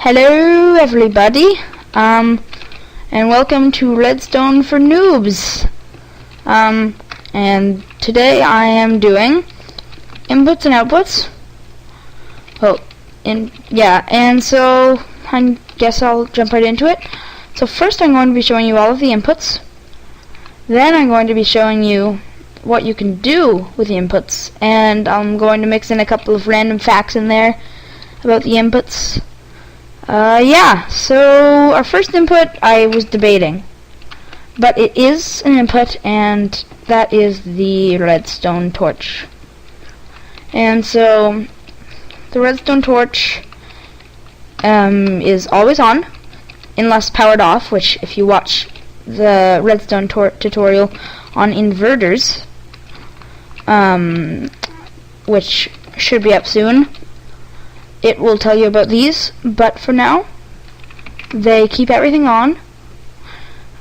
Hello everybody, and welcome to Redstone for Noobs. And today I am doing inputs and outputs. And so I guess I'll jump right into it. So first I'm going to be showing you all of the inputs. Then I'm going to be showing you what you can do with the inputs, and I'm going to mix in a couple of random facts in there about the inputs. So our first input I was debating, but it is an input, and that is the redstone torch. And so the redstone torch is always on unless powered off, which if you watch the redstone tutorial on inverters, which should be up soon, it will tell you about these, but for now they keep everything on.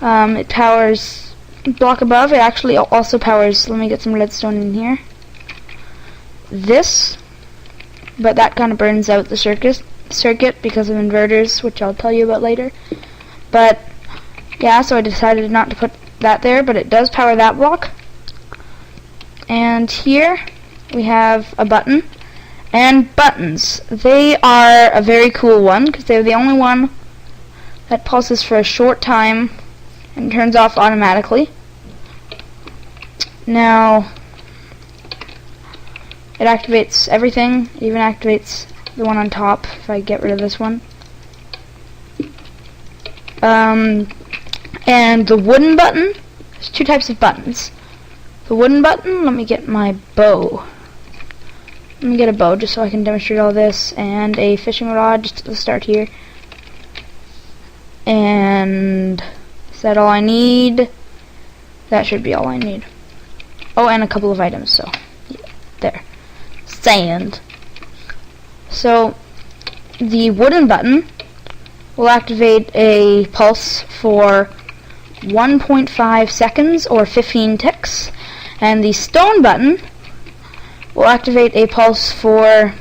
It powers block above. It actually also powers, let me get some redstone in here, this, but that kind of burns out the circuit because of inverters, which I'll tell you about later. But yeah, so I decided not to put that there, but it does power that block. And here we have a button. And buttons, they are a very cool one because they're the only one that pulses for a short time and turns off automatically. Now it activates everything. It even activates the one on top if I get rid of this one. And the wooden button, there's two types of buttons. The wooden button, let me get my bow. Let me get a bow just so I can demonstrate all this, and a fishing rod just to start here. And is that all I need? That should be all I need. Oh, and a couple of items, so yeah, there. Sand. So the wooden button will activate a pulse for 1.5 seconds or 15 ticks, and the stone button will activate a pulse for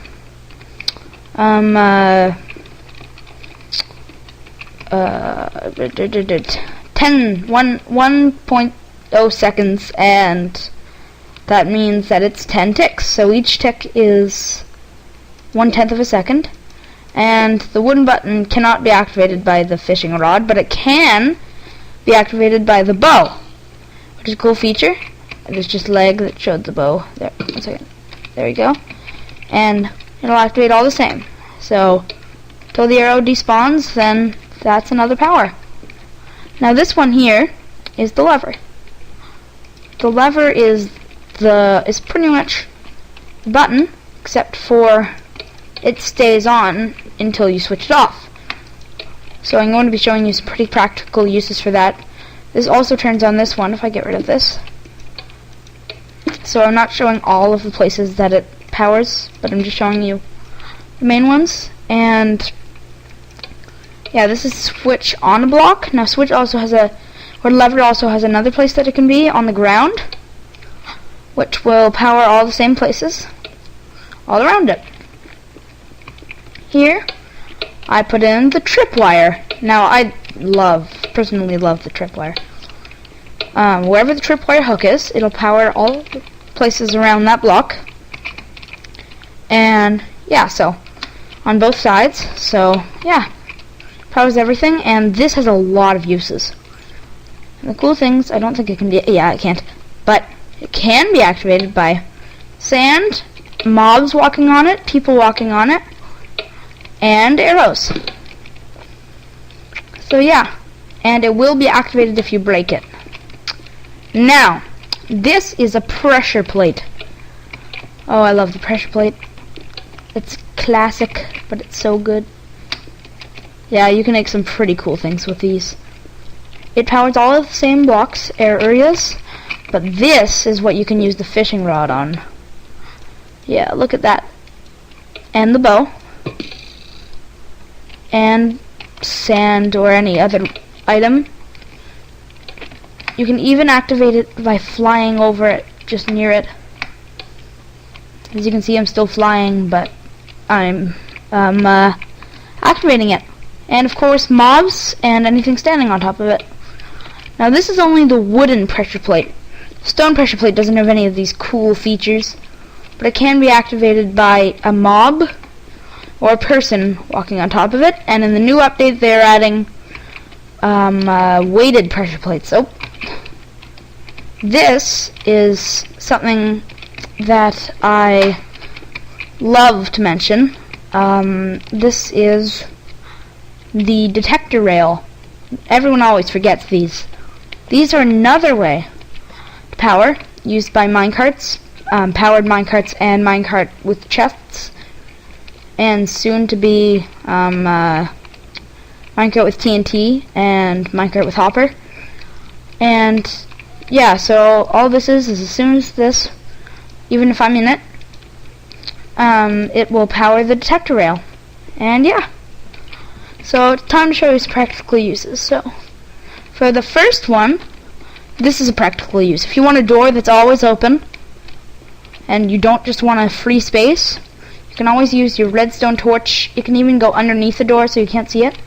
1.0 seconds, and that means that it's 10 ticks. So each tick is 1/10 of a second. And the wooden button cannot be activated by the fishing rod, but it can be activated by the bow, which is a cool feature. There's just leg that showed the bow. There, 1 second. There we go. And it'll activate all the same. So till the arrow despawns, then that's another power. Now this one here is the lever. The lever is pretty much the button, except for it stays on until you switch it off. So I'm going to be showing you some pretty practical uses for that. This also turns on this one if I get rid of this. So I'm not showing all of the places that it powers, but I'm just showing you the main ones. And yeah, this is switch on a block. Now switch also has lever also has another place that it can be on the ground, which will power all the same places all around it. Here I put in the tripwire. Now I personally love the tripwire. Wherever the tripwire hook is, it'll power all the places around that block. And yeah, so on both sides. So yeah, powers everything, and this has a lot of uses. And the cool things, I don't think it can be, yeah, it can't, but it can be activated by sand, mobs walking on it, people walking on it, and arrows. So yeah, and it will be activated if you break it. Now, this is a pressure plate. Oh, I love the pressure plate. It's classic, but it's so good. Yeah, you can make some pretty cool things with these. It powers all of the same blocks, areas, but this is what you can use the fishing rod on. Yeah, look at that. And the bow. And sand or any other item. You can even activate it by flying over it, just near it. As you can see, I'm still flying, but I'm activating it. and of course mobs and anything standing on top of it. Now this is only the wooden pressure plate. Stone pressure plate doesn't have any of these cool features, but it can be activated by a mob or a person walking on top of it, and in the new update they're adding weighted pressure plates. So this is something that I love to mention. This is the detector rail. Everyone always forgets these. These are another way to power, used by minecarts, powered minecarts and minecart with chests, and soon to be minecart with TNT and minecart with hopper. And yeah, so all this is as soon as this, even if I'm in it, it will power the detector rail. And yeah, so it's time to show you some practical uses. So for the first one, this is a practical use. If you want a door that's always open and you don't just want a free space, you can always use your redstone torch. You can even go underneath the door so you can't see it.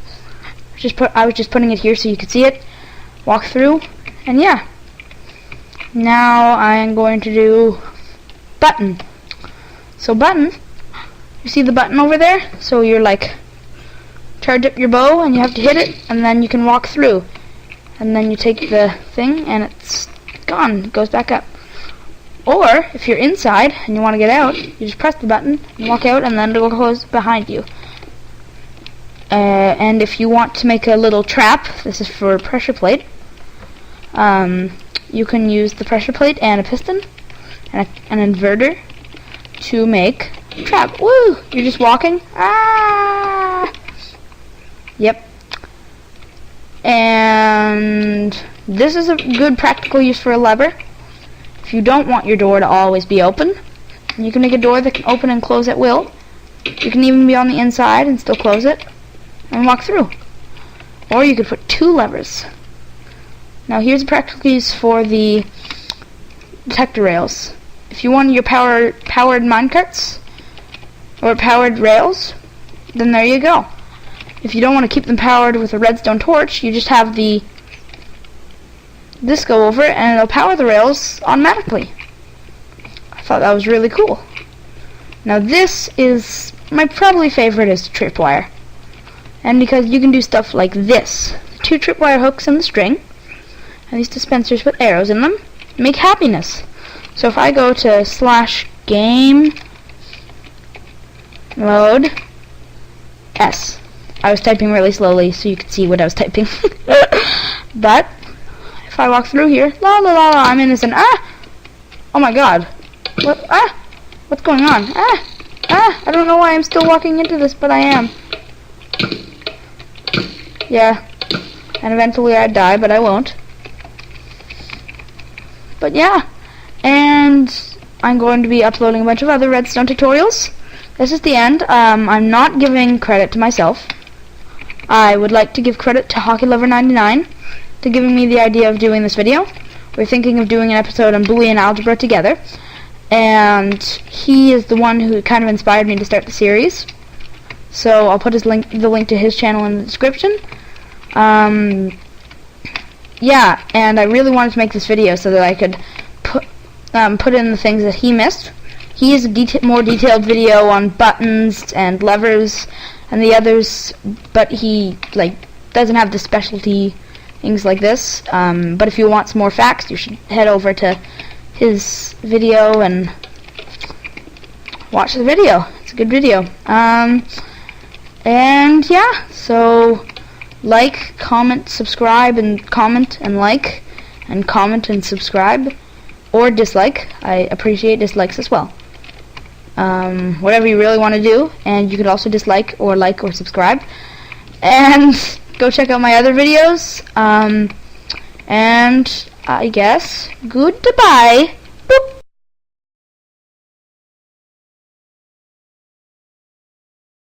I was just putting it here so you could see it, walk through, and yeah. Now I'm going to do button. So button, you see the button over there? So you're like, charge up your bow and you have to hit it, and then you can walk through. And then you take the thing and it's gone, it goes back up. Or if you're inside and you want to get out, you just press the button and walk out, and then it'll close behind you. And if you want to make a little trap, this is for pressure plate, you can use the pressure plate and a piston and an inverter to make a trap. Woo! You're just walking. Ah! Yep. And this is a good practical use for a lever. If you don't want your door to always be open, you can make a door that can open and close at will. You can even be on the inside and still close it and walk through. Or you could put two levers. Now here's a practical use for the detector rails. If you want your powered minecarts or powered rails, then there you go. If you don't want to keep them powered with a redstone torch, you just have this go over and it'll power the rails automatically. I thought that was really cool. Now this is my probably favorite is tripwire. And because you can do stuff like this. 2 tripwire hooks in the string, and these dispensers with arrows in them make happiness. So if I go to /game mode S, I was typing really slowly so you could see what I was typing. But if I walk through here, la la la la, I'm innocent. Ah! Oh my god. What? Ah! What's going on? Ah! Ah! I don't know why I'm still walking into this, but I am. Yeah. And eventually I'd die, but I won't. But yeah. And I'm going to be uploading a bunch of other redstone tutorials. This is the end. I'm not giving credit to myself. I would like to give credit to HockeyLover99 to giving me the idea of doing this video. We're thinking of doing an episode on Boolean algebra together, and he is the one who kind of inspired me to start the series. So I'll put the link to his channel in the description. Yeah, and I really wanted to make this video so that I could put in the things that he missed. He has a more detailed video on buttons and levers and the others, but he doesn't have the specialty things like this. But if you want some more facts, you should head over to his video and watch the video. It's a good video. And yeah, so like, comment, subscribe, and comment and like, and comment and subscribe, or dislike. I appreciate dislikes as well. Whatever you really want to do, and you could also dislike or like or subscribe. And go check out my other videos. And I guess goodbye.